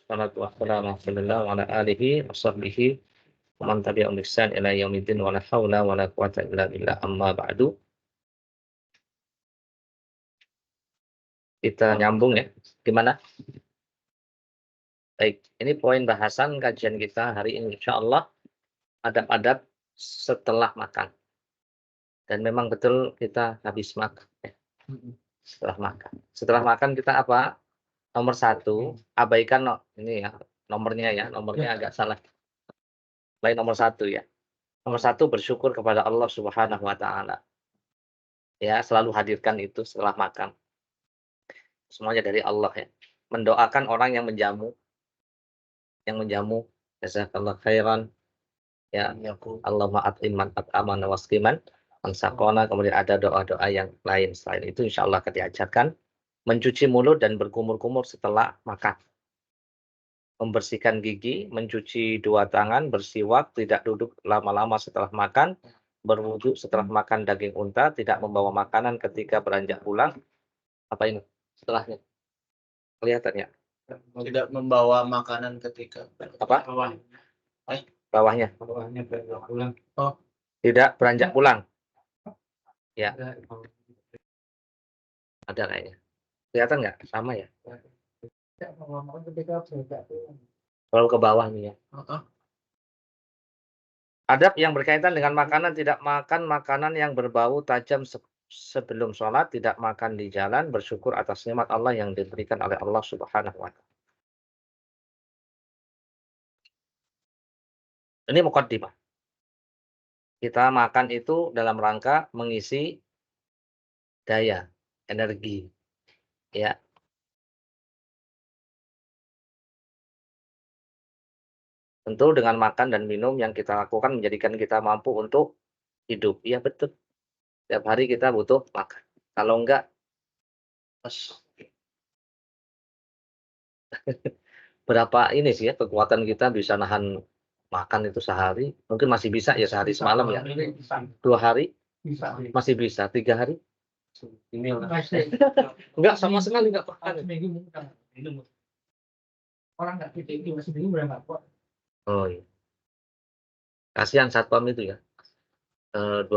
Wassalatu wassalamu ala wa ala alihi wa sahbihi wa man tabi'ahum bi ihsan ila yaumiddin wa la haula wa la quwwata illa billah amma ba'du. Kita nyambung ya. Gimana? Baik, ini poin bahasan kajian kita hari ini insyaallah adab-adab setelah makan. Dan memang betul kita habis makan ya. Setelah makan. Setelah makan kita apa? Nomor satu, abaikan ini ya, nomornya agak salah. Baik nomor satu ya. Nomor satu bersyukur kepada Allah Subhanahu wa taala. Ya, selalu hadirkan itu setelah makan. Semuanya dari Allah ya. Mendoakan orang yang menjamu. Jazakallah khairan. Ya, Allahumma at'im man at'amana wasqiman man saqona. Kemudian ada doa-doa yang lain. Selain itu insyaallah akan diajarkan mencuci mulut dan berkumur-kumur setelah makan. Membersihkan gigi, mencuci dua tangan, bersiwak, tidak duduk lama-lama setelah makan, berwudu setelah makan daging unta, tidak membawa makanan ketika beranjak pulang. Apa ini? Setelahnya. Kelihatan ya? Tidak membawa makanan ketika Apa? Bawahnya. Bawahnya beranjak pulang. Oh, Tidak beranjak pulang. Ya, ada kayaknya. Kelihatan nggak? Sama ya? Kalau ke bawah nih ya. Adab yang berkaitan dengan makanan, tidak makan makanan yang berbau tajam sebelum sholat, tidak makan di jalan, bersyukur atas nikmat Allah yang diberikan oleh Allah Subhanahu wa taala. Ini muqaddimah. Kita makan itu dalam rangka mengisi daya, energi. Ya. Tentu dengan makan dan minum yang kita lakukan menjadikan kita mampu untuk hidup. Iya betul. Setiap hari kita butuh makan. Kalau enggak, berapa ini sih ya kekuatan kita bisa nahan makan itu sehari. Mungkin masih bisa ya sehari semalam ya. 2 hari masih bisa. 3 hari. Enggak sama sekali enggak pernah. Orang nggak titik masih bingung udah nggak kuat. Oh iya. Kasihan satpam itu ya. 12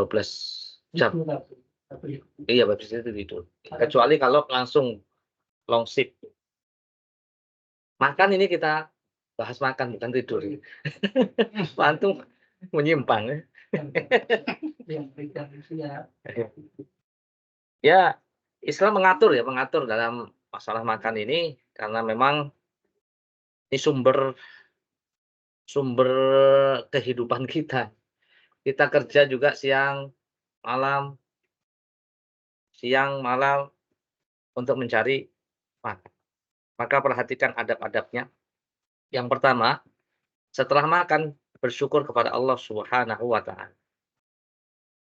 jam. Iya, habis itu tidur. Kecuali kalau langsung long shift. Makan ini kita bahas makan bukan tidur. Antum menyimpang ya. Ya, Islam mengatur dalam masalah makan ini karena memang ini sumber kehidupan kita. Kita kerja juga siang, malam untuk mencari makan. Maka perhatikan adab-adabnya. Yang pertama, setelah makan bersyukur kepada Allah Subhanahu wa taala.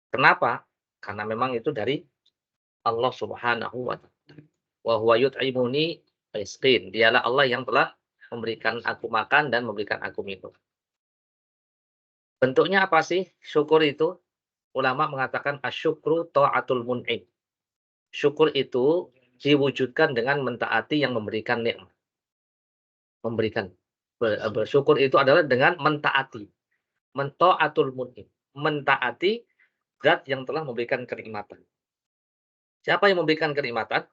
Kenapa? Karena memang itu dari Allah Subhanahu wa taala. Wa huwa yut'imuni wa yasqin. Dialah Allah yang telah memberikan aku makan dan memberikan aku minum. Bentuknya apa sih syukur itu? Ulama mengatakan asyukru ta'atul mun'im. Syukur itu diwujudkan dengan mentaati yang memberikan nikmat. Bersyukur itu adalah dengan mentaati. Ta'atul mun'im. Mentaati zat yang telah memberikan kenikmatan. Siapa yang memberikan kenikmatan?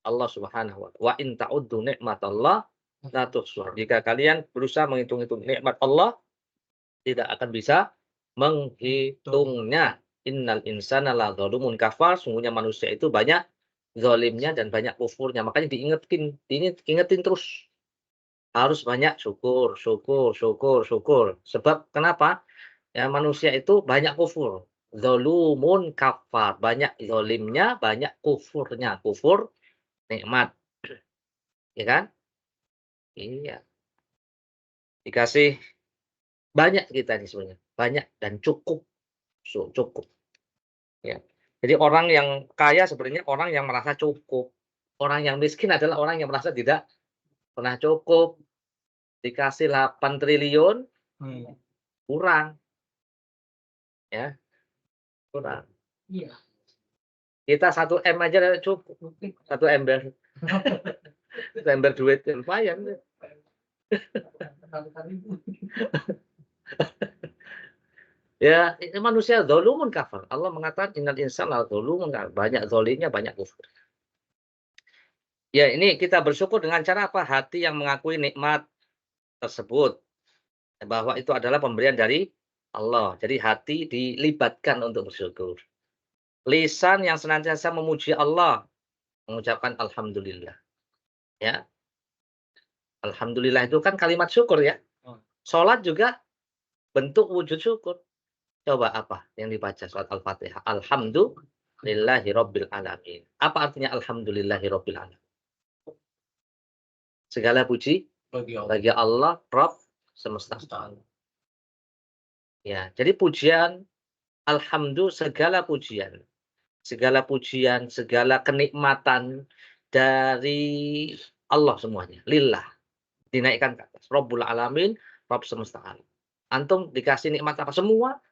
Allah Subhanahu wa taala. Wa in ta'uddu ni'matallah la tuhsuha. Jika kalian berusaha menghitung-hitung nikmat Allah, tidak akan bisa menghitungnya. Innal insana la zalumun kafar. Sungguhnya manusia itu banyak zalimnya dan banyak kufurnya. Makanya diingetin terus. Harus banyak syukur. Sebab kenapa? Ya, manusia itu banyak kufur. Zalumun kafar. Banyak zalimnya, banyak kufurnya. Kufur nikmat. Ya kan? Iya. Dikasih banyak kita ini sebenarnya. Banyak dan cukup. Cukup. Ya. Jadi orang yang kaya sebenarnya orang yang merasa cukup. Orang yang miskin adalah orang yang merasa tidak pernah cukup. Dikasih 8 triliun, kurang. Ya. Kurang. Iya. Kita 1 M aja udah cukup. 1 ember. Ember duit yang lumayan. Ya, ini manusia zalumun kafar. Allah mengatakan innal insana zalumun kafar. Banyak zalimnya, banyak kufur. Ya, ini kita bersyukur dengan cara apa? Hati yang mengakui nikmat tersebut. Bahwa itu adalah pemberian dari Allah. Jadi hati dilibatkan untuk bersyukur. Lisan yang senantiasa memuji Allah, mengucapkan alhamdulillah. Ya, alhamdulillah itu kan kalimat syukur ya. Salat juga bentuk wujud syukur. Coba apa yang dibaca surat Al-Fatihah? Alhamdulillahirabbil alamin. Apa artinya alhamdulillahirabbil alamin? Segala puji bagi Allah, Rabb semesta alam. Ya, jadi pujian segala pujian, segala kenikmatan dari Allah semuanya, lillah, dinaikkan ke atas. Rabbul alamin, Rabb semesta alam. Antum dikasih nikmat apa? Semua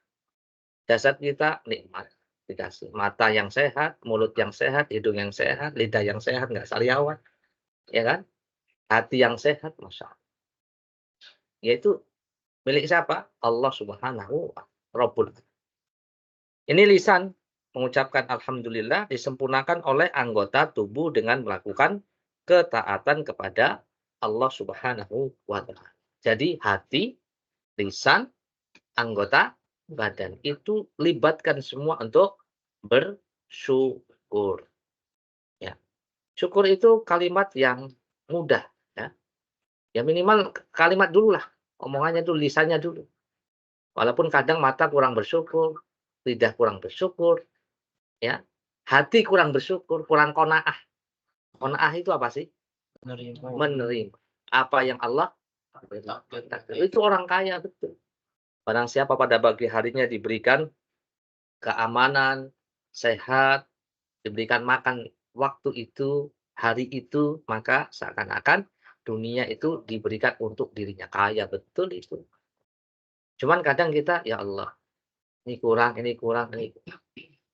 jasad kita nikmat. Dikasih mata yang sehat, mulut yang sehat, hidung yang sehat, lidah yang sehat, nggak sariawan, ya kan? Hati yang sehat, masya Allah. Yaitu milik siapa? Allah Subhanahu wa Rabbul. Ini lisan mengucapkan alhamdulillah disempurnakan oleh anggota tubuh dengan melakukan ketaatan kepada Allah Subhanahu wa taala. Jadi hati, lisan, anggota badan itu libatkan semua untuk bersyukur. Ya. Syukur itu kalimat yang mudah ya. Ya minimal kalimat dulu lah. Omongannya dulu, lisannya dulu. Walaupun kadang mata kurang bersyukur, lidah kurang bersyukur, ya. Hati kurang bersyukur, kurang qanaah. Qanaah itu apa sih? Menerima apa yang Allah takdir. Itu orang kaya betul. Barang siapa pada pagi harinya diberikan keamanan, sehat, diberikan makan waktu itu, hari itu, maka seakan-akan dunia itu diberikan untuk dirinya. Kaya betul itu. Cuman kadang kita, ya Allah, ini kurang, ini kurang, ini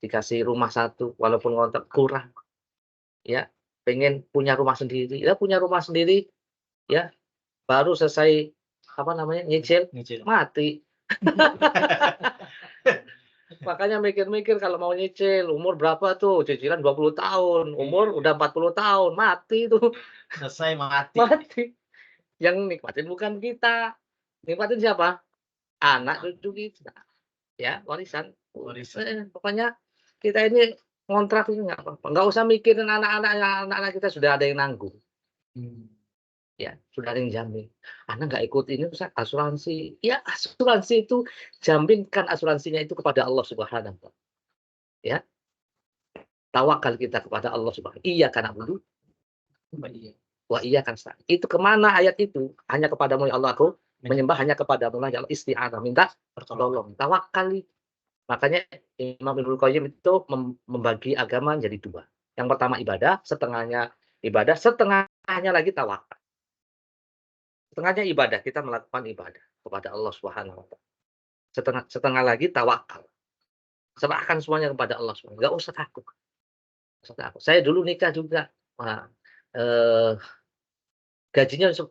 dikasih rumah satu, walaupun ngontrak kurang. Ya, pengen punya rumah sendiri. Ya, punya rumah sendiri, ya, baru selesai apa namanya nyicil, mati. Makanya mikir-mikir kalau mau nyicil, umur berapa tuh? Cicilan 20 tahun, umur udah 40 tahun, mati tuh. Selesai mati. Mati. Yang nikmatin bukan kita. Nikmatin siapa? Anak cucu kita. Ya, warisan. Pokoknya kita ini ngontrak ini nggak apa-apa. Nggak usah mikirin anak-anak kita sudah ada yang nanggung. Ya, sudah ada yang jamin. Anak nggak ikut ini Ustaz, asuransi. Ya, asuransi itu jaminkan asuransinya itu kepada Allah Subhanahu wa taala. Ya. Tawakal kita kepada Allah Subhanahu. Iya karena dulu. Wah iya kan Ustaz. Itu kemana ayat itu? Hanya kepadamu ya Allah aku menyembah, hanya kepadamu lah ya Allah isti'anah, minta pertolongan. Tawakal. Makanya Imam Ibnu Qayyim itu membagi agama jadi dua. Yang pertama ibadah, setengahnya lagi tawakal. Setengahnya ibadah, kita melakukan ibadah kepada Allah Subhanahu wa taala. Setengah lagi tawakal. Serahkan semuanya kepada Allah Subhanahu. Enggak usah takut. Saya dulu nikah juga. Wah, gajinya 10.000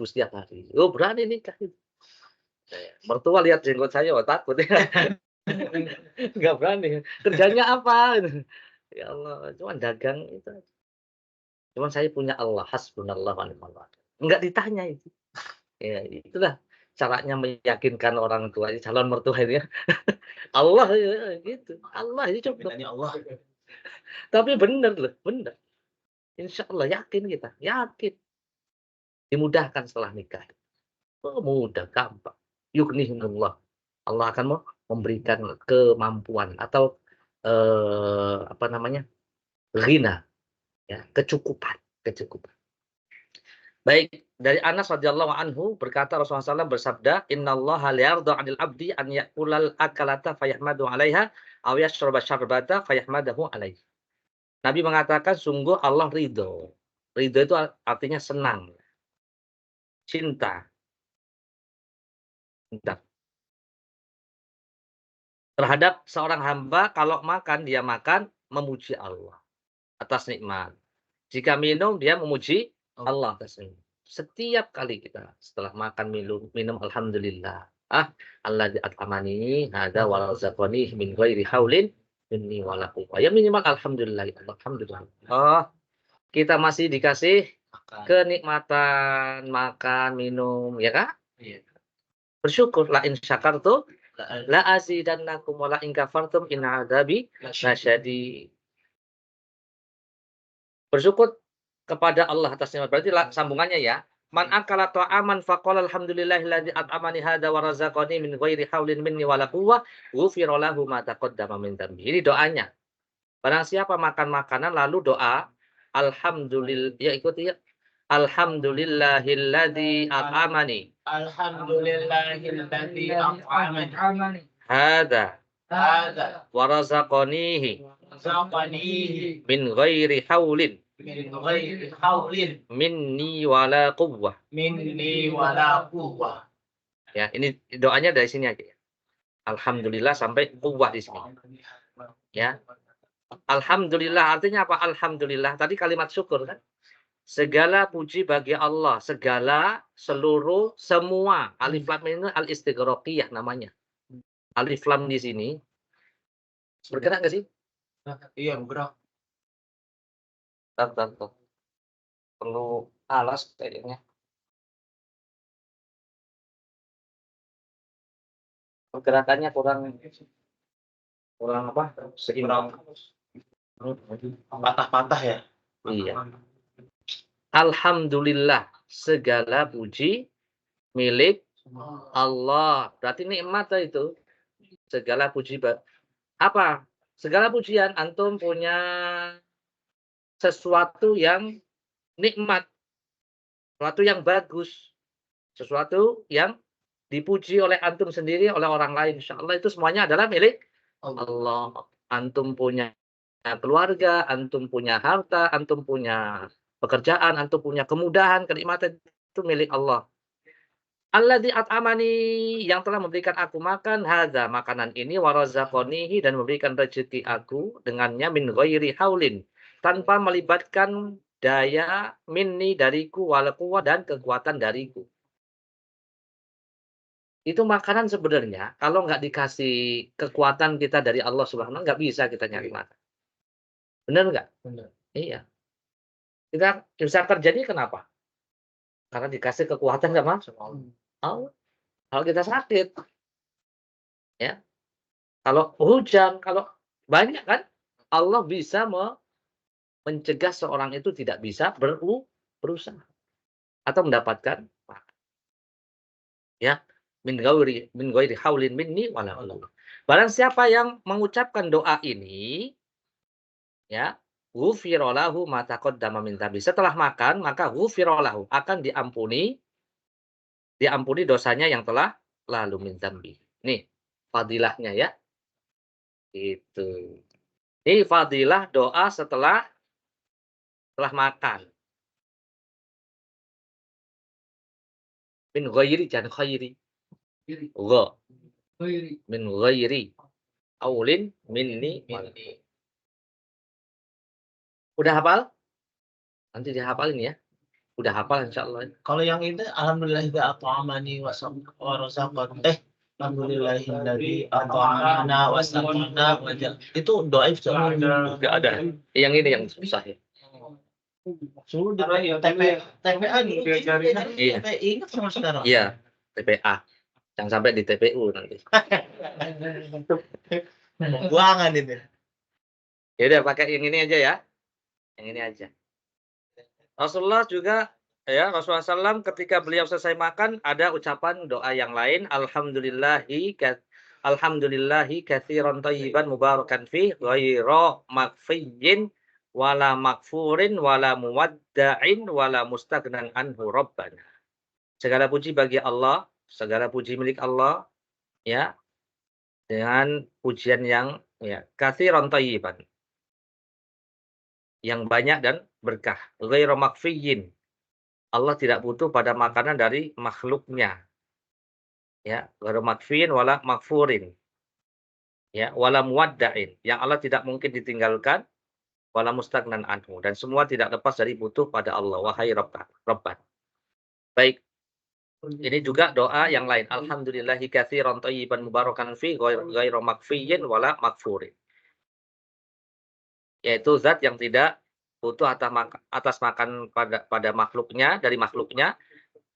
setiap hari. Oh, berani nikah itu. Mertua lihat jenggot saya, oh takut ya. Enggak berani. Kerjanya apa? Ya Allah, cuma dagang itu. Cuman saya punya Allah, hasbunallah wa ni'mal wakil. Enggak ditanya itu. Ya, itulah caranya meyakinkan orang tua, calon mertua itu ya. Allah ya, gitu. Allah itu cukup. Allah. Tapi benar loh, benar. Insya Allah yakin kita, yakin. Dimudahkan setelah nikah. Oh, mudah, gampang. Yughnihimullah. Allah akan memberikan kemampuan atau apa namanya? Ghina, ya, kecukupan. Baik, dari Anas radhiyallahu anhu berkata Rasulullah SAW bersabda, "Innallaha la yarda 'anil 'abdi an ya'kulal akalata fayahmadu 'alaiha aw yashraba syarbata fayahmadahu 'alaihi." Nabi mengatakan sungguh Allah ridho. Ridho itu artinya senang, cinta. Terhadap seorang hamba kalau makan dia makan memuji Allah atas nikmat. Jika minum dia memuji Allah. Setiap kali kita setelah makan minum alhamdulillah. Alladzi at'amani hadza wa razaqani min ghairi haulin minni wala quwwah. Ya minimal alhamdulillah. Alhamdulillah. Oh, kita masih dikasih Makan. kenikmatan makan, minum, ya Kak? Iya. Bersyukur la in syakartum la azidannakum wa la in kafartum in adzabi lasyadid. Bersyukur kepada Allah atas nikmat. Berarti sambungannya ya. Man akala ta'aman faqala alhamdulillahilladzi at'amani hadza wa razaqani min ghairi haulin minni wala quwwah ghufira lahu ma taqaddama min dhanbi. Ini doanya. Barang siapa makan makanan lalu doa alhamdulillah, ya ikuti ya. Alhamdulillahilladzi at'amani Alhamdulillahilladzi at'amani hadza hadza wa razaqanihi razaqanihi min ghairi haulin min ghairi haulin minni wala quwwah. minni wala quwwah. Ya, ini doanya dari sini aja ya. Alhamdulillah sampai quwwah di sini. Ya. Alhamdulillah artinya apa? Alhamdulillah tadi kalimat syukur kan? Segala puji bagi Allah, segala, seluruh, semua. Alif lam ini al-istighraqiyah namanya. Alif lam di sini bergerak nggak sih? Iya, bergerak. Bentar. Perlu alas kayaknya. Pergerakannya kurang apa? Seimbang. Patah-patah ya. Iya. Alhamdulillah, segala puji milik Allah. Berarti nikmat itu. Segala puji apa? Segala pujian antum punya sesuatu yang nikmat, sesuatu yang bagus, sesuatu yang dipuji oleh antum sendiri, oleh orang lain. Insyaallah itu semuanya adalah milik Allah. Antum punya keluarga, antum punya harta, antum punya pekerjaan, antum punya kemudahan, kenikmatan itu milik Allah. Alladzi at'amani yang telah memberikan aku makan hadza makanan ini wa razaqanihi dan memberikan rezeki aku dengannya min ghairi haulin tanpa melibatkan daya minni dariku wala quwwah dan kekuatan dariku. Itu makanan sebenarnya kalau nggak dikasih kekuatan kita dari Allah Subhanahu nggak bisa kita nyari makan. Benar nggak? Benar. Iya. Kita bisa kerja ini kenapa? Karena dikasih kekuatan sama Allah. Kalau kita sakit, ya. Kalau hujan, kalau banyak kan, Allah bisa mencegah seorang itu tidak bisa berusaha atau mendapatkan makan. Ya, min ghairi haulin minni wala quwwah. Barang siapa yang mengucapkan doa ini, ya, ghufira lahu ma taqaddama min dhanbi. Setelah makan, maka ghufira lahu akan diampuni dosanya yang telah lalu min dhanbi. Nih, fadilahnya ya. Itu. Ini fadilah doa setelah makan. Min ghairi jangan khairi. Gha. Min ghairi. Aulin minni. Udah hafal? Nanti dihafalin ya. Udah hafal insyaallah. Kalau yang itu alhamdulillah at'amani wa razaqani. Alhamdulillahilladzi at'amana wa saqana wa itu doa itu Enggak ada. Yang ini yang susah ya. Sudah TPA dulu diajarin. Iya. Ingat sama sekarang. Iya, TPA. Jangan sampai di TPU nanti. Buangan ini. Ya udah pakai yang ini aja ya. Yang ini aja. Rasulullah juga ya, Rasulullah SAW ketika beliau selesai makan ada ucapan doa yang lain, alhamdulillahi katsiran thayyiban mubarakan fi ghaira makfiyyin wala makfurin wala muwadda'in wala mustaghnan anhu rabbana. Segala puji bagi Allah, segala puji milik Allah ya. Dengan pujian yang ya katsiran thayyiban. Yang banyak dan berkah. Ghairu makfiyyin. Allah tidak butuh pada makanan dari makhluknya. Ya, ghairu makfiyyin wala makfurin. Ya, wala muwadda'in. Yang Allah tidak mungkin ditinggalkan wala mustaghnan anhu, dan semua tidak lepas dari butuh pada Allah, wahai Rabban. Baik, ini juga doa yang lain. Alhamdulillahi katsiran thayyiban mubarakan fi ghairu makfiyyin wala makfurin. Yaitu zat yang tidak butuh atas makan pada makhluknya, dari makhluknya,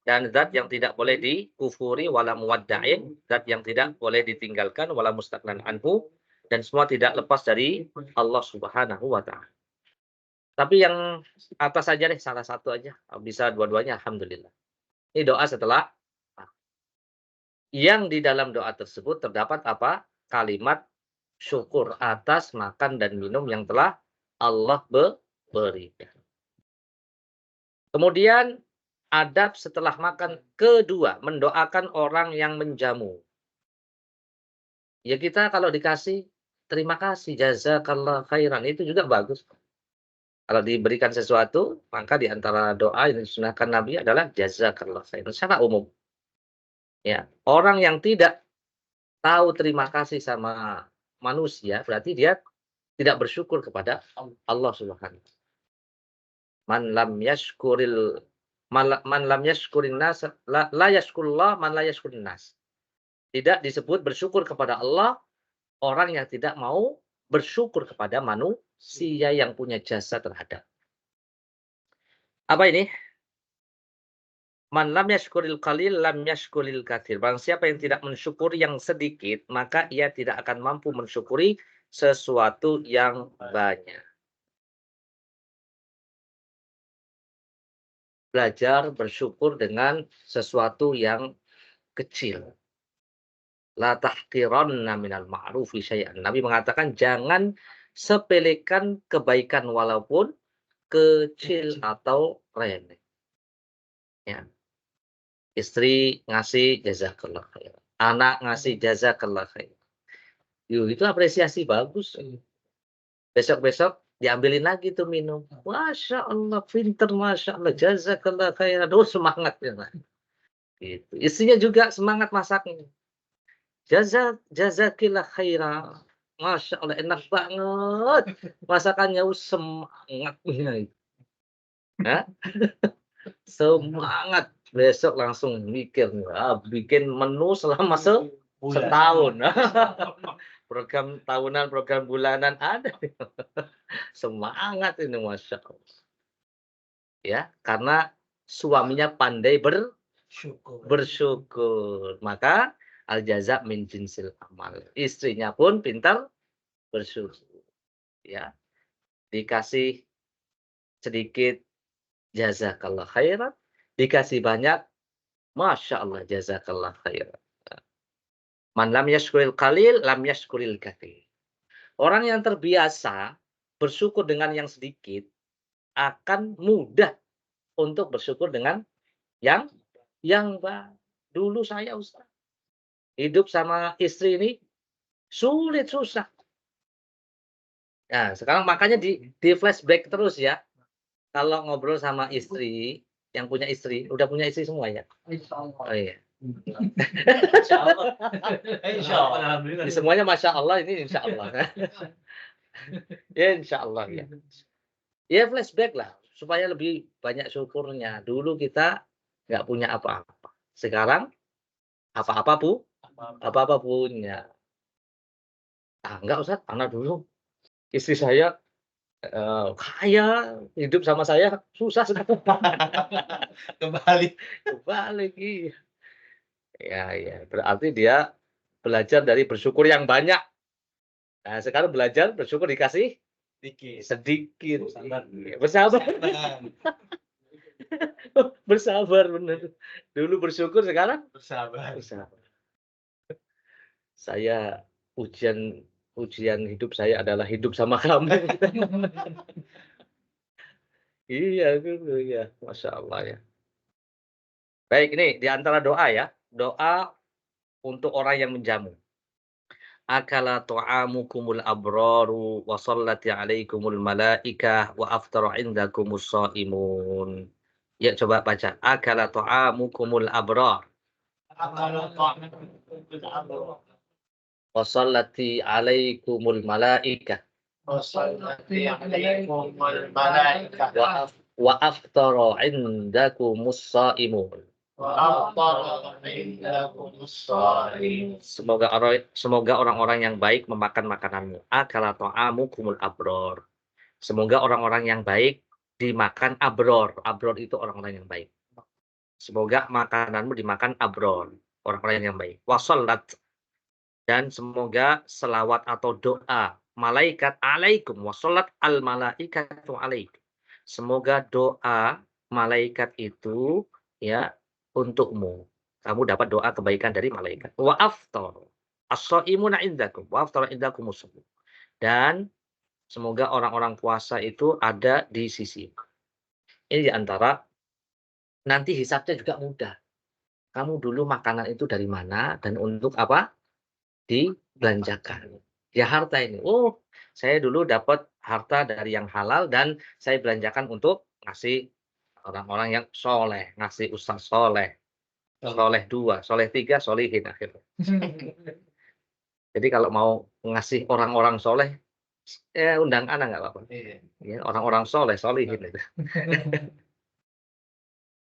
dan zat yang tidak boleh dikufuri wala muwadda'in, zat yang tidak boleh ditinggalkan wala mustaghnan anhu, dan semua tidak lepas dari Allah Subhanahu wa taala. Tapi yang atas saja deh, salah satu aja. Bisa dua-duanya alhamdulillah. Ini doa setelah yang di dalam doa tersebut terdapat apa? Kalimat syukur atas makan dan minum yang telah Allah berikan. Kemudian adab setelah makan kedua, mendoakan orang yang menjamu. Ya kita kalau dikasih, terima kasih, jazakallah khairan, itu juga bagus. Kalau diberikan sesuatu, maka di antara doa yang disunahkan Nabi adalah jazakallah khairan, secara umum. Ya, orang yang tidak tahu terima kasih sama manusia, berarti dia tidak bersyukur kepada Allah Subhanahu. Man lam yashkuril man lam yashkurin nas la yashkurullah man la yashkurin nas. Tidak disebut bersyukur kepada Allah orang yang tidak mau bersyukur kepada manusia yang punya jasa terhadap. Apa ini? Man lam yashkuril qalil lam yashkuril katsir. Barang siapa yang tidak mensyukuri yang sedikit, maka ia tidak akan mampu mensyukuri sesuatu yang banyak. Belajar bersyukur dengan sesuatu yang kecil. La tahqiranna minal ma'rufi syai'an. Nabi mengatakan jangan sepelekan kebaikan walaupun kecil atau remeh. Ya. Istri ngasih jazakallah khair. Anak ngasih jazakallah khair. Itu apresiasi bagus. Besok-besok diambilin lagi tuh minum. Masya Allah, pinter, Masya Allah, jazakallah khair. Aduh, semangat. Ya. Gitu. Istrinya juga semangat masaknya. Jazakillah khaira. Masya Allah, enak banget. Masakannya semangat. Ya? Semangat. Besok langsung mikir, bikin menu selama setahun. Program tahunan, program bulanan ada. Semangat ini, Masya Allah. Ya, karena suaminya pandai bersyukur. Maka al-jaza min jinsil amal. Istrinya pun pintar bersyukur. Ya, dikasih sedikit jazakallah khairan, dikasih banyak Masya Allah, jazakallah khairan. Man lam yashkuril qalil, lam yashkuril katsir. Orang yang terbiasa bersyukur dengan yang sedikit akan mudah untuk bersyukur dengan yang banyak. Dulu saya Ustaz, hidup sama istri ini sulit, susah. Nah, sekarang makanya di flashback terus ya. Kalau ngobrol sama istri, yang punya istri, udah punya istri semua ya? Oh iya. Insya Allah. Insya Allah. Ini semuanya Masya Allah, ini Insya Allah. Ya Insya Allah ya. Ya flashback lah, supaya lebih banyak syukurnya. Dulu kita nggak punya apa-apa. Sekarang apa-apa punya. Enggak Ustaz, anak dulu. Istri saya kaya, hidup sama saya susah sekarang. Kembali. Iya. Ya, berarti dia belajar dari bersyukur yang banyak. Nah, sekarang belajar bersyukur dikasih sedikit. Bersabar. Bersabar benar. Dulu bersyukur, sekarang Bersabar. Saya ujian hidup saya adalah hidup sama kamu. Iya, gitu ya. Masya Allah ya. Baik, ini di antara doa ya. Doa untuk orang yang menjamu. Akala ta'amukumul abraru wa sallati alaikumul malaikah wa aftara indakumus shaimun. Ya, coba baca. Akala ta'amukumul abrar wa sallati alaikumul malaikah وصلت عليكم الملائكة wa aftara indakumus shaimun. وأفطر عندكم الصائم. Semoga orang-orang yang baik memakan makananmu. Akala ta'amukumul abror. Semoga orang-orang yang baik dimakan abror. Abror itu orang-orang yang baik. Semoga makananmu dimakan abror, orang-orang yang baik. Wassalat, dan semoga selawat atau doa malaikat alaikum. Wassalat al malaikatu alaikum. Semoga doa malaikat itu ya untukmu. Kamu dapat doa kebaikan dari malaikat. Wa aftar as-shaimuna indakum wa aftar indakumus shaim. Dan semoga orang-orang puasa itu ada di sisi. Ini di antara nanti hisabnya juga mudah. Kamu dulu makanan itu dari mana dan untuk apa? Dibelanjakan. Ya harta ini. Oh, saya dulu dapat harta dari yang halal dan saya belanjakan untuk ngasih orang-orang yang soleh, ngasih ustaz soleh, soleh 2, soleh 3, solihin akhirnya. Jadi kalau mau ngasih orang-orang soleh, undang anak nggak apa-apa. Ya, orang-orang soleh, solihin itu.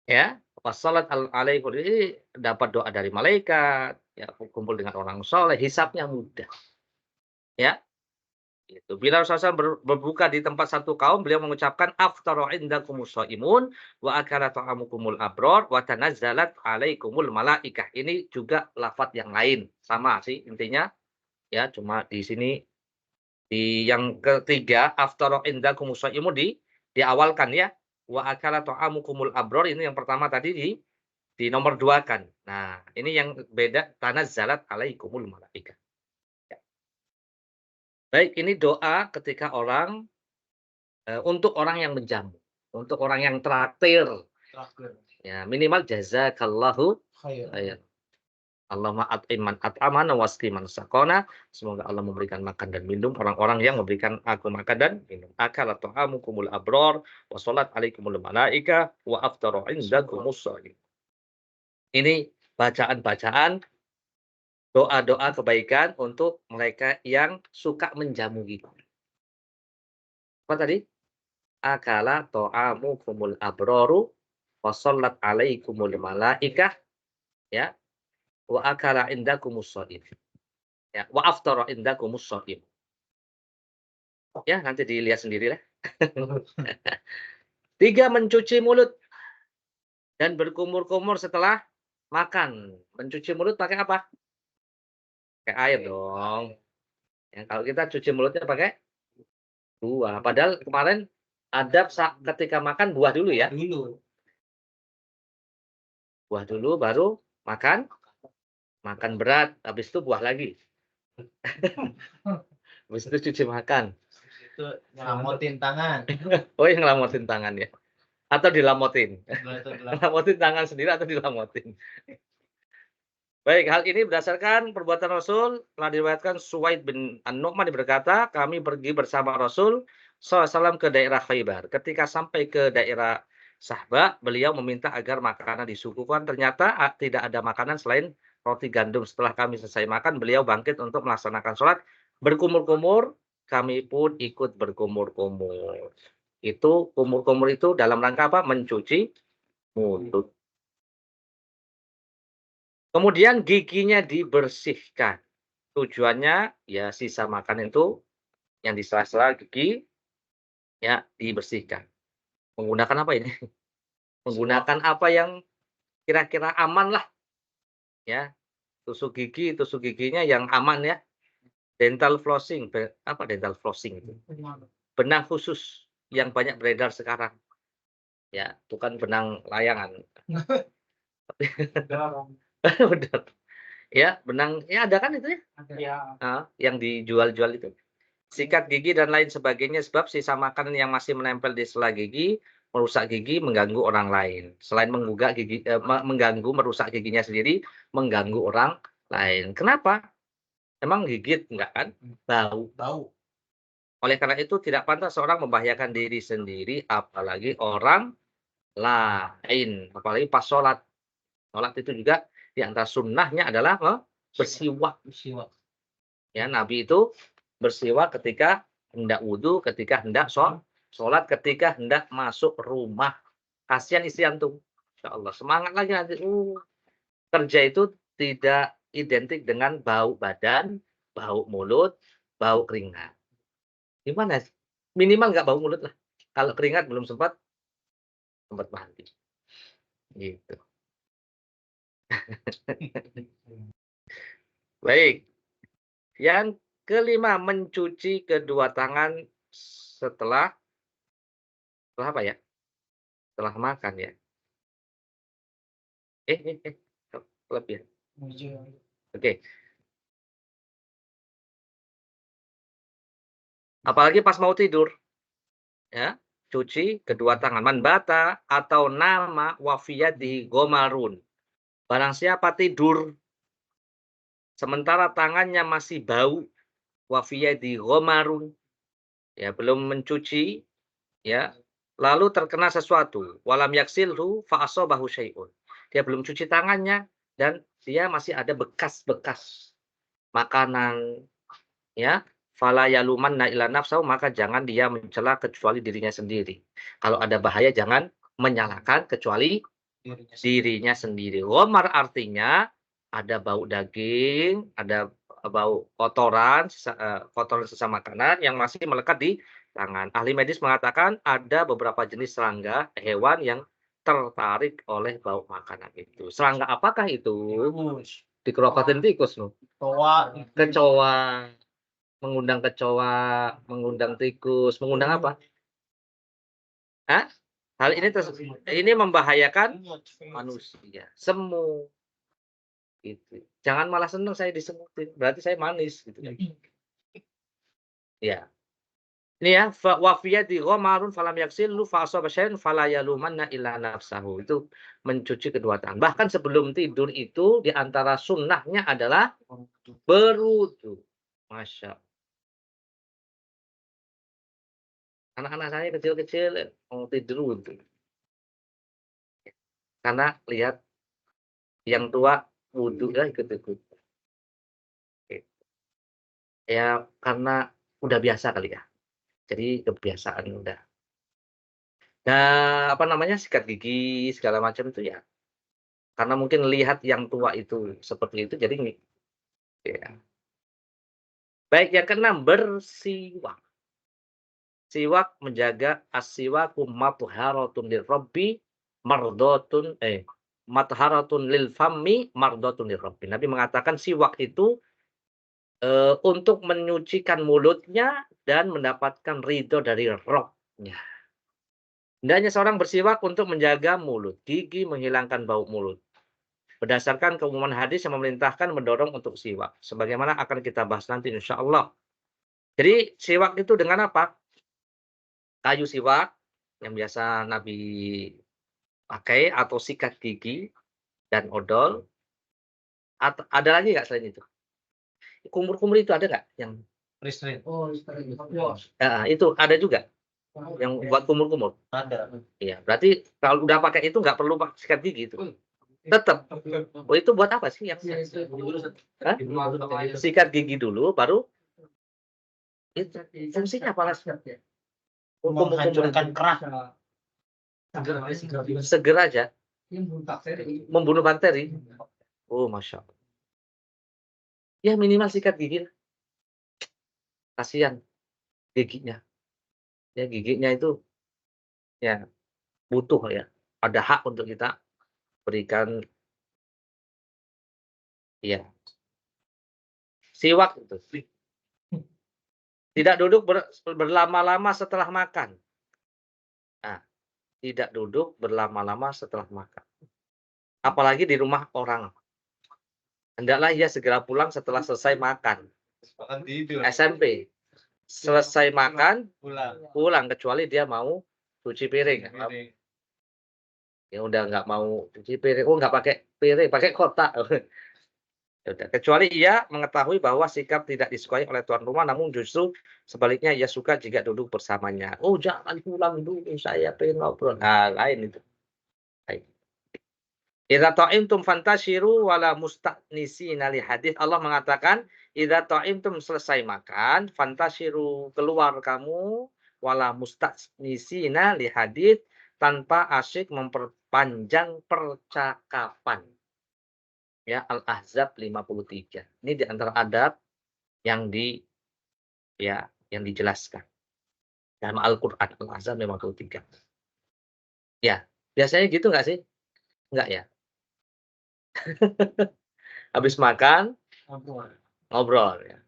Ya, wassalat alaikum ini dapat doa dari malaikat, ya kumpul dengan orang soleh, hisabnya mudah. Ya, itu. Bila Rasulullah berbuka di tempat satu kaum, beliau mengucapkan aftaru indakumus shaimun wa akala ta'amukumul abror wa tanazzalat alaikumul malaikah. Ini juga lafaz yang lain, sama sih intinya. Ya, cuma di sini di yang ketiga aftaru indakumus shaimun diawalkan ya. Wa akala ta'amukumul abror ini yang pertama tadi di nomor 2 kan. Nah, ini yang beda tanazzalat alaikumul malaikah. Ya. Baik, ini doa ketika orang untuk orang yang menjamu, untuk orang yang traktir. Ya, minimal jazakallahu khairan. Allahumma at'iman at'amana wasqiman saqona. Semoga Allah memberikan makan dan minum orang-orang yang memberikan aku makan dan minum. Akala ta'amukumul abror wa shalat alaikumul malaika wa aftaru indakumus shaim. Ini bacaan-bacaan doa-doa kebaikan untuk mereka yang suka menjamu kita. Apa tadi? Akala ta'amukumul abroru wa shallat alaikumul malaikah ya wa akala indakumus shaim. Ya, wa aftara indakumus shaim. Ya, nanti dilihat sendiri lah. 3 mencuci mulut dan berkumur-kumur setelah makan. Mencuci mulut pakai apa? Pakai air dong. Ya, kalau kita cuci mulutnya pakai buah. Padahal kemarin adab ketika makan buah dulu ya. Buah dulu baru makan. Makan berat, habis itu buah lagi. Habis itu cuci makan. Itu ngelamotin tangan. Oh, yang ngelamotin tangan ya. Atau dilamotin. Ngelamotin tangan sendiri atau dilamotin. Baik, hal ini berdasarkan perbuatan Rasul telah diriwayatkan Suwaid bin An-Nu'man berkata, kami pergi bersama Rasul SAW ke daerah Khaybar. Ketika sampai ke daerah Sahba, beliau meminta agar makanan disuguhkan. Ternyata tidak ada makanan selain roti gandum. Setelah kami selesai makan, beliau bangkit untuk melaksanakan sholat. Berkumur-kumur, kami pun ikut berkumur-kumur. Itu kumur-kumur itu dalam rangka apa? Mencuci mulut. Kemudian giginya dibersihkan. Tujuannya ya sisa makan itu yang di sela-sela gigi ya dibersihkan. Menggunakan apa ini? Menggunakan apa yang kira-kira aman lah. Ya, tusuk giginya yang aman ya. Dental flossing, apa dental flossing itu? Benang khusus yang banyak beredar sekarang. Ya, bukan benang layangan. Benar. Ya, benang ya ada kan itu ya? Yang dijual-jual itu. Sikat gigi dan lain sebagainya sebab sisa makanan yang masih menempel di sela gigi merusak gigi, mengganggu orang lain. Selain mengganggu, merusak giginya sendiri, mengganggu orang lain. Kenapa? Emang gigit enggak kan? Bau. Oleh karena itu tidak pantas seorang membahayakan diri sendiri, apalagi orang lain. Apalagi pas sholat. Sholat itu juga di antara sunnahnya adalah bersiwak. Ya, Nabi itu bersiwak ketika hendak wudhu, ketika hendak sholat, ketika hendak masuk rumah. Kasihan istri antum. Insya Allah, semangat lagi nanti. Kerja itu tidak identik dengan bau badan, bau mulut, bau keringat. Gimana? Minimal nggak bau mulut lah. Kalau keringat belum sempat mandi. Gitu. Baik. Yang kelima, mencuci kedua tangan setelah apa ya? Setelah makan ya. Lebih. Oke. Apalagi pas mau tidur. Ya, cuci kedua tangan. Man bata atau nama wafiyadi gomarun. Barang siapa tidur sementara tangannya masih bau, wafiyadi gomarun, ya belum mencuci, ya, lalu terkena sesuatu, walam yaksilhu fa asabahu syai'un. Dia belum cuci tangannya dan dia masih ada bekas-bekas makanan, ya. Fala yalumanna illa nafsahu, maka jangan dia mencela kecuali dirinya sendiri. Kalau ada bahaya jangan menyalahkan kecuali dirinya sendiri. Ghamar artinya ada bau daging, ada bau kotoran, kotoran sisa makanan yang masih melekat di tangan. Ahli medis mengatakan ada beberapa jenis serangga, hewan yang tertarik oleh bau makanan itu. Serangga apakah itu? Dikerokotin tikus loh. Kecoa, mengundang kecoa, mengundang tikus, mengundang apa? Hah? Hal ini membahayakan manusia. Semut. Gitu. Jangan malah senang saya disemutin. Berarti saya manis gitu kan. Ya. Ini ya, wa fiyadi ghamarun falam yaksilhu fa asaba syai'an fala yalumanna illa nafsahu. Itu mencuci kedua tangan. Bahkan sebelum tidur itu di antara sunnahnya adalah berwudu. Masya Allah. Anak-anak saya kecil-kecil mau tidur wudu. Karena lihat yang tua wudu ya ikut-ikut. Ya karena udah biasa kali ya. Jadi kebiasaan udah. Nah, apa namanya, sikat gigi segala macam itu ya, karena mungkin lihat yang tua itu seperti itu jadi ya. Baik, yang keenam, bersiwak. Siwak menjaga as-siwaku matharatun lirabbi mardhatun matharatun lil fammi mardhatun lirabbi. Nabi mengatakan siwak itu untuk menyucikan mulutnya dan mendapatkan ridho dari Rabb-nya. Hendaknya seorang bersiwak untuk menjaga mulut, gigi, menghilangkan bau mulut. Berdasarkan keumuman hadis yang memerintahkan mendorong untuk siwak. Sebagaimana akan kita bahas nanti insya Allah. Jadi siwak itu dengan apa? Kayu siwak yang biasa Nabi pakai atau sikat gigi dan odol. Atau, ada lagi nggak selain itu? Kumur-kumur itu ada nggak? Yang itu ada juga yang buat kumur-kumur. Ada. Iya, berarti kalau udah pakai itu nggak perlu pakai sikat gigi itu. Tetap. Oh, itu buat apa sih yang Hah? Sikat gigi dulu baru itu fungsinya apa? Menghancurkan kerak. Seger aja. Membunuh bakteri. Oh, Masya Allah. Ya minimal sikat gigi. Kasihan giginya. Ya giginya itu ya butuh ya. Ada hak untuk kita berikan ya. Siwak itu. Tidak duduk berlama-lama setelah makan. Nah, tidak duduk berlama-lama setelah makan. Apalagi di rumah orang. Hendaklah ia segera pulang setelah selesai makan. SMP. Selesai makan, pulang. Kecuali dia mau cuci piring. Ya udah nggak mau cuci piring. Oh, nggak pakai piring, pakai kotak. Ya udah. Kecuali ia mengetahui bahwa sikap tidak disukai oleh tuan rumah, namun justru sebaliknya ia suka jika duduk bersamanya. Oh, jangan pulang dulu, saya pengen ngobrol. Nah, lain itu. Baik. Idza ta'imtum fantashiru wala musta'nisina li hadits. Allah mengatakan, idza ta'imtum selesai makan, fantashiru keluar kamu wala musta'nisina li hadits tanpa asyik memperpanjang percakapan. Ya, Al-Ahzab 53. Ini di antara adab yang yang dijelaskan dalam Al-Qur'an, Al-Ahzab 53. Ya, biasanya gitu nggak sih? Enggak ya? Habis makan, ngobrol ya.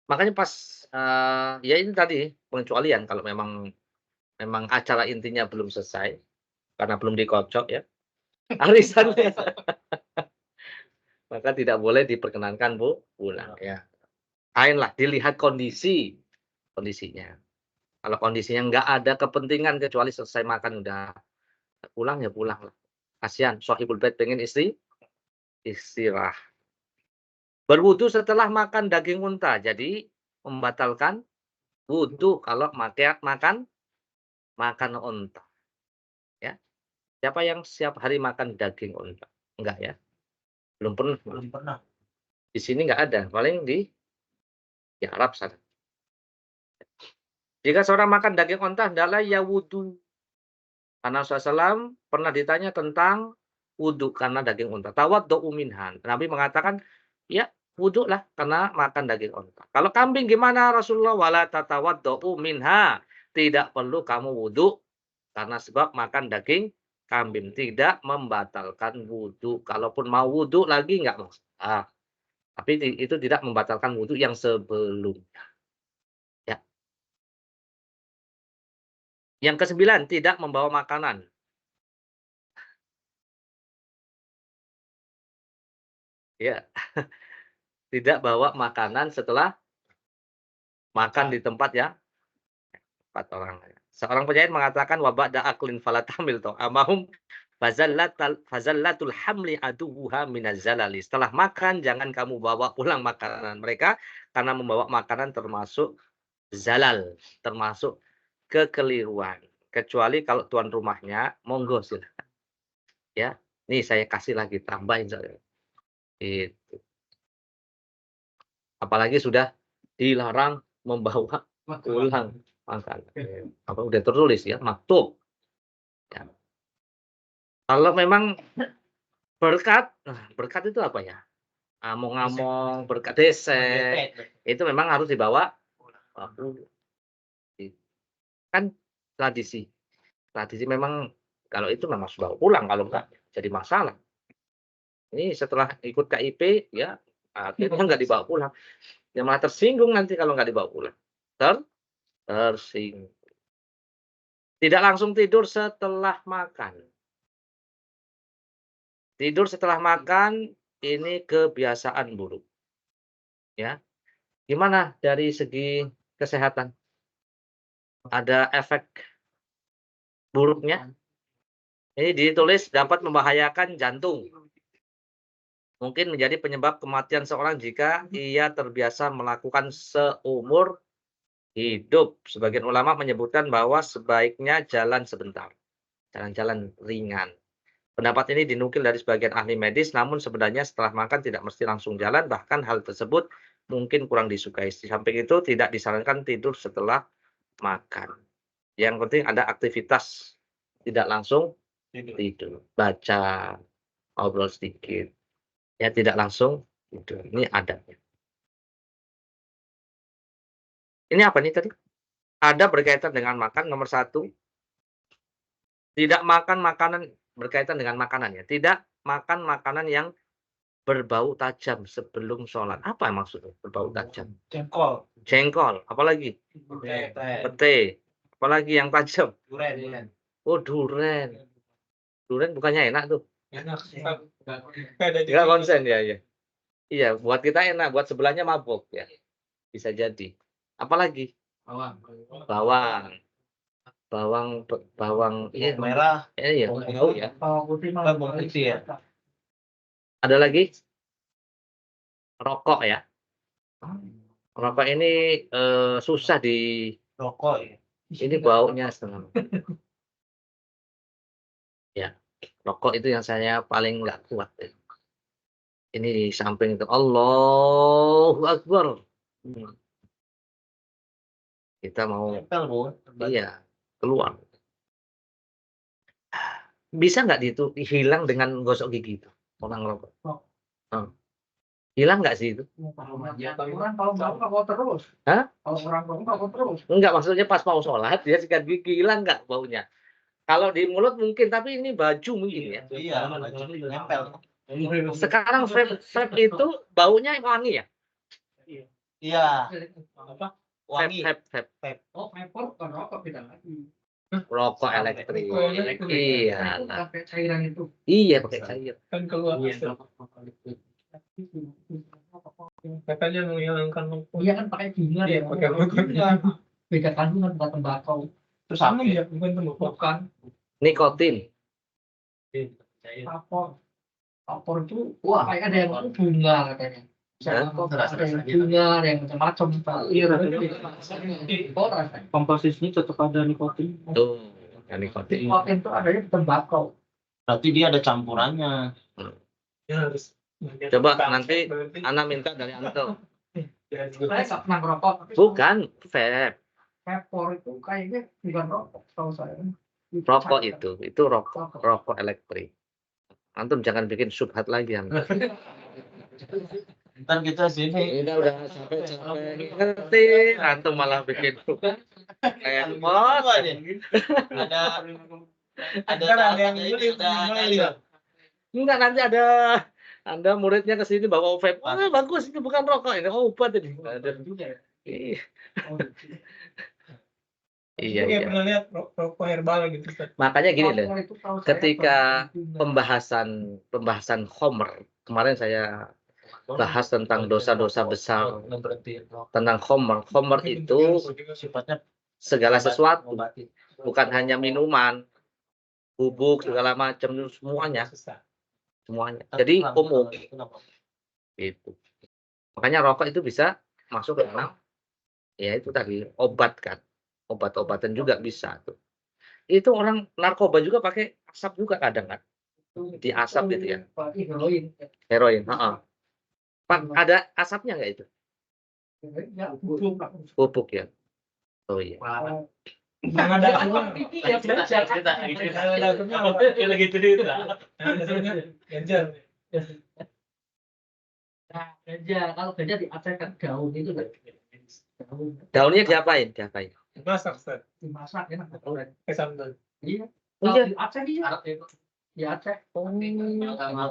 Makanya pas, ya ini tadi pengecualian kalau memang acara intinya belum selesai, karena belum dikocok ya, arisannya, maka tidak boleh diperkenankan pulang ya. Lah dilihat kondisinya. Kalau kondisinya nggak ada kepentingan kecuali selesai makan udah pulang ya pulang lah. Kasihan shahibul bait pengen istirahat. Berwudu setelah makan daging unta, jadi membatalkan wudu kalau makan unta, ya. Siapa yang setiap hari makan daging unta? Enggak ya? Belum pernah. Di sini nggak ada, paling di Arab sana. Jika seorang makan daging unta hendaklah ia wudu. Karena Rasulullah SAW pernah ditanya tentang wudu karena daging unta. Tawaddu'u minhan. Nabi mengatakan, ya wudulah karena makan daging unta. Kalau kambing gimana Rasulullah? Wala tatawaddu'u minha. Tidak perlu kamu wudu karena sebab makan daging kambing. Tidak membatalkan wudu. Kalaupun mau wudu lagi nggak masalah. Tapi itu tidak membatalkan wudu yang sebelumnya. Ya. Yang ke-9, tidak membawa makanan. Ya. Tidak bawa makanan setelah makan di tempat ya, 4 orang. Seorang penyair mengatakan wa ba'da aklin fala tahmil ta'amahum fazallatul hamli aduwuha minaz zalali. Setelah makan jangan kamu bawa pulang makanan mereka karena membawa makanan termasuk zalal, termasuk kekeliruan. Kecuali kalau tuan rumahnya monggo silakan. Ya. Nih saya kasih lagi tambahin saya. Itu. Apalagi sudah dilarang membawa pulang makanan. Apa udah tertulis ya, maktub. Ya. Kalau memang berkat itu apa ya? Among-among, berkat desek, itu memang harus dibawa pulang. Kan tradisi. Tradisi memang kalau itu memang harus bawa pulang, kalau enggak jadi masalah. Ini setelah ikut KIP ya akhirnya nggak dibawa pulang. Ya malah tersinggung nanti kalau nggak dibawa pulang. Tersinggung. Tidak langsung tidur setelah makan. Tidur setelah makan ini kebiasaan buruk. Ya. Gimana dari segi kesehatan? Ada efek buruknya? Ini ditulis dapat membahayakan jantung. Mungkin menjadi penyebab kematian seorang jika ia terbiasa melakukan seumur hidup. Sebagian ulama menyebutkan bahwa sebaiknya jalan sebentar. Jalan-jalan ringan. Pendapat ini dinukil dari sebagian ahli medis, namun sebenarnya setelah makan tidak mesti langsung jalan, bahkan hal tersebut mungkin kurang disukai. Di samping itu tidak disarankan tidur setelah makan. Yang penting ada aktivitas, tidak langsung tidur. Baca, ngobrol sedikit. Ya tidak langsung tidur. Ini adabnya. Ini apa nih tadi? Ada berkaitan dengan makan, nomor 1. Tidak makan makanan berkaitan dengan makanan ya. Tidak makan makanan yang berbau tajam sebelum sholat. Apa maksudnya berbau tajam? Jengkol. Apalagi? Pete. Apalagi yang tajam? Duren. Oh, duren. Duren bukannya enak tuh? Enak sih. Enggak konsen ya, ya. Iya, buat kita enak, buat sebelahnya mabuk ya. Bisa jadi. Apalagi? Bawang. Bawang iya, Merah. iya, bau ya. Bawang putih Bawang putih ya. Ada lagi? Rokok ya. Rokok ini susah di Rokok ya. ini baunya setengah. Ya. Rokok itu yang saya paling nggak kuat. Ini di samping itu, Allahu Akbar. Kita mau Nempel, Bu. iya, keluar. Bisa nggak itu hilang dengan gosok gigi itu, orang rokok? Hilang nggak sih itu? Orang kalau ngerokok terus. Hah? Kalau orang ngerokok terus. Enggak, maksudnya pas mau sholat dia sikat gigi, hilang nggak baunya? Kalau di mulut mungkin, tapi ini baju mungkin ya. Iya, nempel. Sekarang vape itu baunya wangi ya? Iya, Apa? wangi. Vape. Oh, vapor bukan rokok kita lagi. Rokok elektrik. Iya. Pakai cairan itu. Iya, pakai cair. Kan keluar katanya menghilangkan lumpur. Iya kan pakai bunga Iya, ya. pakai bunga. Beda kandungan bukan tembakau. Terus Sama apa? ya, bukan tembakau. Bukan Nikotin. vapor. Vapor itu wah kayak ada yang bunga katanya. Hah? Ada yang bunga, ada yang macam-macam. Iya, rasanya. Oh, rasanya. Komposisinya tetap ada nikotin. Tuh, yang nikotin. Nikotin itu adanya di tembakau. Berarti dia ada campurannya. Ya, harus. Coba nanti Ana minta dari Anto. Saya nggak pernah ngerokok. tapi Bukan vape. Vapor itu kayaknya bukan rokok, tahu saya. Rokok itu rokok elektrik. Antum jangan bikin subhat lagi, Antum. Ntar kita sini. Ini udah capek-capek ngerti, antum malah bikin kayak Apa aja? Ada yang ini, ada. enggak, nanti ada Anda muridnya ke sini bawa vape. Oh, bagus, ini bukan rokok, ini obat ini. Iya. Iya, Saya iya. pernah lihat rokok herbal gitu. Ustaz. Makanya gini loh, Vapor itu tahu saya ketika bunga. pembahasan Khomer, kemarin saya bahas tentang dosa-dosa besar tentang Khomer. Khomer itu Sifatnya segala sesuatu, mengobati. bukan hanya minuman, bubuk segala macam, semuanya. Jadi umum itu. Makanya rokok itu bisa masuk ke dalam, ya itu tadi obat kan, obat-obatan juga bisa tuh. Itu orang narkoba juga pakai asap juga kadang kan, di asap gitu ya, Apalagi heroin. heroin. Pak, ada asapnya nggak itu? Ya, bubuk. Bubuk ya. Oh iya. Yang ada Ya, belajar. lagi cerita. Ganjar. Nah, ganja, kalau ganja diacetkan daun itu kan. Daun Daunnya diapain? Masak, Ustaz. dimasak enak. Pakai sambal. Iya. Oh, Kalau iya. diacet iya. Diacet.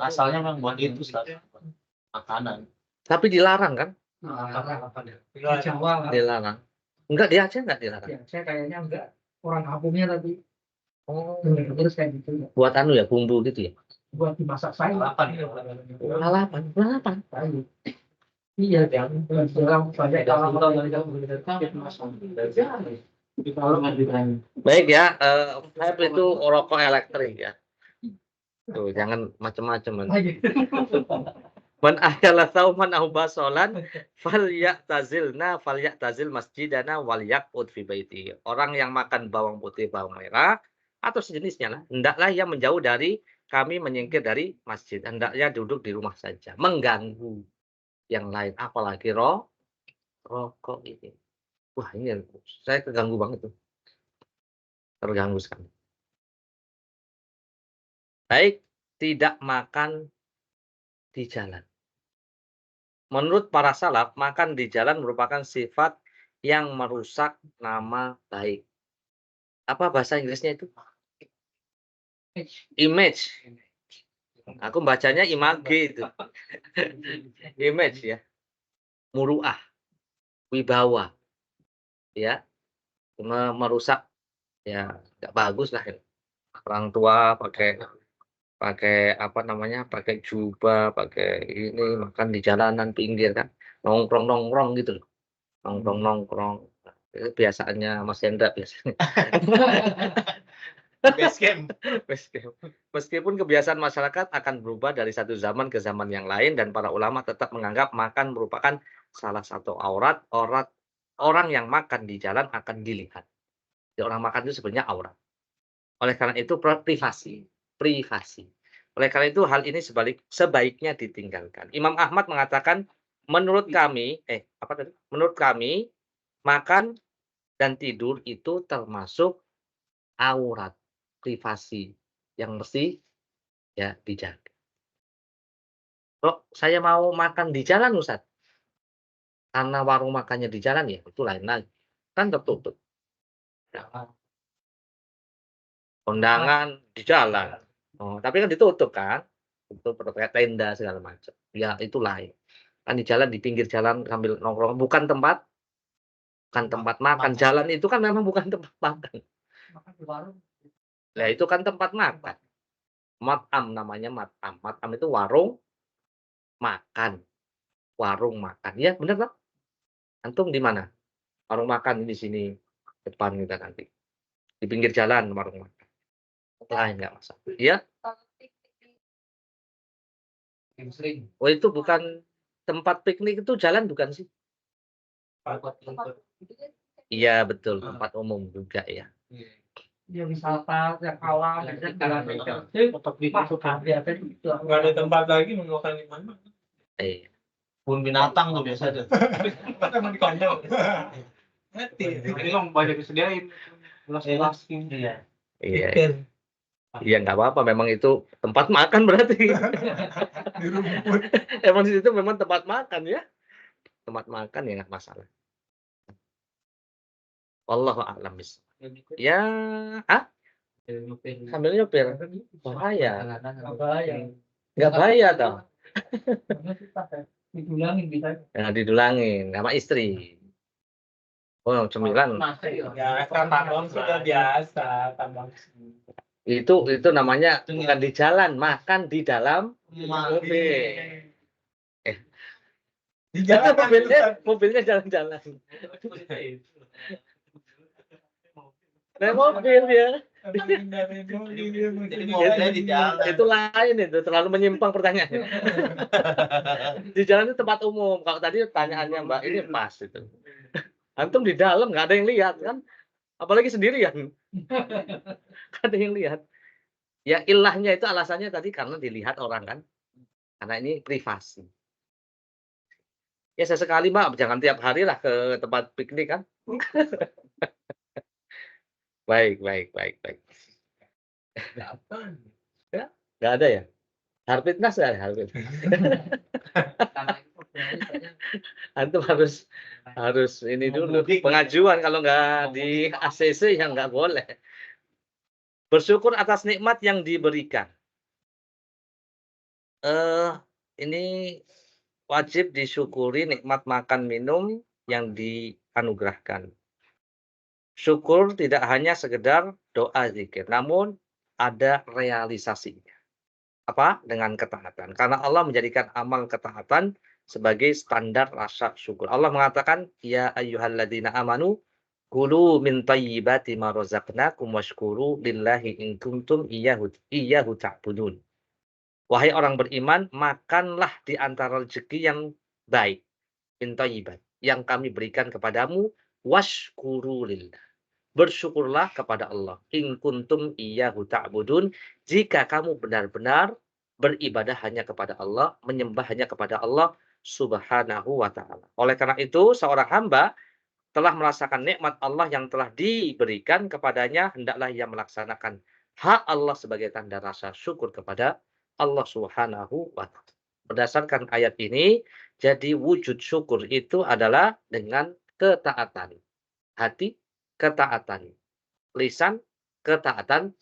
Asalnya memang buat itu, Ustaz. Makanan. Tapi dilarang kan? Di Jawa lah. Dilarang. Enggak, di Aceh enggak dilarang. Di Aceh kayaknya enggak. Orang kampungnya tapi Oh. bener-bener kayak gitu. Buat anu ya, bumbu gitu ya. Buat dimasak sayur. Lalapan. Sayur. Iya, dalam banyak Baik ya, vape itu rokok elektrik ya. Tuh, jangan macam-macam. Man ahyala sauman aw basolan falyatazil masjidana wal yaqud fi baiti. Orang yang makan bawang putih, bawang merah atau sejenisnya lah, hendaklah ia menjauh dari kami, menyingkir dari masjid. Hendaknya duduk di rumah saja, mengganggu yang lain, apalagi rokok ini. Wah, ini saya keganggu banget tuh. Terganggu sekali. Baik, tidak makan di jalan. Menurut para salaf, makan di jalan merupakan sifat yang merusak nama baik. Apa bahasa Inggrisnya itu? Image. Aku bacanya image itu. Image ya. Muruah. Wibawa. Ya. Merusak. Ya, enggak bagus lah. Orang tua pakai apa namanya, pakai jubah, pakai ini, makan di jalanan pinggir kan, nongkrong gitu loh, nongkrong. Itu biasaannya Mas Hendra biasanya. Base camp. Meskipun kebiasaan masyarakat akan berubah dari satu zaman ke zaman yang lain, dan para ulama tetap menganggap makan merupakan salah satu aurat. Orang yang makan di jalan akan dilihat. Jadi orang makan itu sebenarnya aurat. Oleh karena itu privasi. privasi. Oleh karena itu hal ini sebaiknya ditinggalkan. Imam Ahmad mengatakan, menurut kami menurut kami, makan dan tidur itu termasuk aurat, privasi yang mesti ya dijaga. Kok saya mau makan di jalan Ustaz, karena warung makannya di jalan ya itu lain lagi, kan tertutup. Kondangan di jalan. Oh, tapi kan ditutup kan? Itu pakai tenda segala macam. Ya itu lain. Kan di jalan, di pinggir jalan sambil nongkrong, bukan tempat makan. Jalan itu kan memang bukan tempat makan. Makan di warung. Nah, itu kan tempat makan. Mat'am namanya mat'am. Mat'am itu warung makan. Warung makan. Ya, bener kan? Antum di mana? Warung makan di sini depan kita nanti. Di pinggir jalan warung makan. Lain enggak masalah. Iya? Oh, itu bukan tempat piknik, itu jalan bukan sih? Iya, betul, tempat umum juga ya. Ya wisata yang awal bisa jalan itu. Nggak ada tempat lagi mau makan di mana? Iya. Kebun binatang tuh biasa tuh. Emang di kandang. Mati. Ini kan banyak disediain. Belas-belas Iya. Iya. Ikan Iya, nggak apa-apa, memang itu tempat makan berarti. di rumput. Emang di situ memang tempat makan ya. Tempat makan ya nggak masalah. Wallahu a'lam bishawab. Ya, sambil nyopir. Bahaya. Bahaya. Nggak bahaya toh. Didulangin bisa. Ya, didulangin sama istri. Oh, cemilan. Ya, tambang sudah biasa, tambang. Itu namanya bukan di jalan, makan di dalam mobil. Di jalan Mobilnya jalan-jalan. Naik mobil ya. Jadi mobilnya di jalan. Itu lain itu, terlalu menyimpang pertanyaannya. Di jalan itu tempat umum. Kalau tadi pertanyaannya Mbak ini pas itu. Antum di dalam nggak ada yang lihat kan? Apalagi sendirian. Nggak ada yang lihat. Ya ilahnya itu alasannya tadi karena dilihat orang kan. Karena ini privasi. Ya sesekali Mbak, jangan tiap hari lah ke tempat piknik kan. Baik. Ya, nggak ada ya? Harfitnas nggak ada Harfitnas. Antum harus ini dulu pengajuan, kalau nggak di ACC ya nggak boleh. Bersyukur atas nikmat yang diberikan. Ini wajib disyukuri nikmat makan minum yang dianugerahkan. Syukur tidak hanya sekedar doa zikir, namun ada realisasinya. Apa? Dengan ketaatan. Karena Allah menjadikan amal ketaatan sebagai standar rasa syukur. Allah mengatakan, ya ayyuhalladzina amanu kulu min thayyibati ma razaqnakum washkuru lillahi in kuntum iyyahu ta'budun. Wahai orang beriman, makanlah di antara rezeki yang baik, min thayyibat, yang kami berikan kepadamu, washkuru lillah. Bersyukurlah kepada Allah. In kuntum iyyahu ta'budun, jika kamu benar-benar beribadah hanya kepada Allah, menyembah hanya kepada Allah Subhanahu wa taala. Oleh karena itu, seorang hamba telah merasakan nikmat Allah yang telah diberikan kepadanya, hendaklah ia melaksanakan hak Allah sebagai tanda rasa syukur kepada Allah Subhanahu wa taala. Berdasarkan ayat ini, jadi wujud syukur itu adalah dengan ketaatan. Hati, ketaatan. Lisan, ketaatan.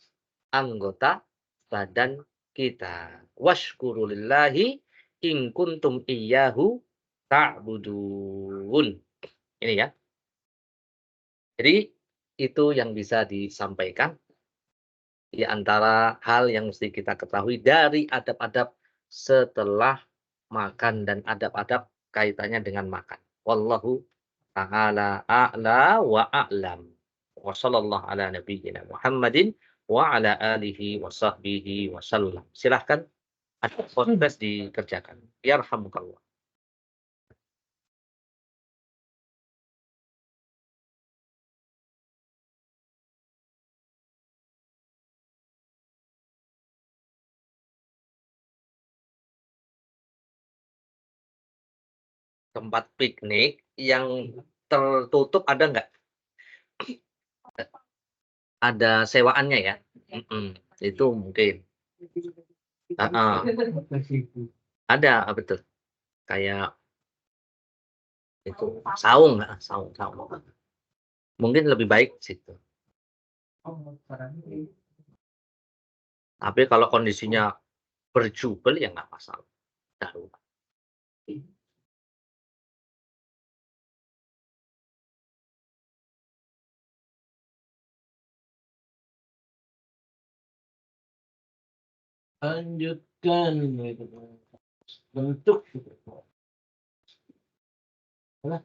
Anggota badan kita. Washkurulillahi in kuntum iyyahu ta'budun. Ini ya. Jadi itu yang bisa disampaikan di antara hal yang mesti kita ketahui dari adab-adab setelah makan dan adab-adab kaitannya dengan makan. Wallahu ta'ala a'la wa a'lam. Wa sallallahu ala nabiyyina Muhammadin wa ala alihi wa sahbihi wa sallam. Silahkan ada podcast dikerjakan. Yarhamukallah. tempat piknik yang tertutup ada nggak? Ada sewaannya ya? Itu mungkin. Heeh, ada, betul. Kayak itu, saung, heeh, saung. Mungkin lebih baik situ. Tapi kalau kondisinya berjubel ya nggak masalah, darurat. Lanjutkan gitu. Bentuk gitu. Nah,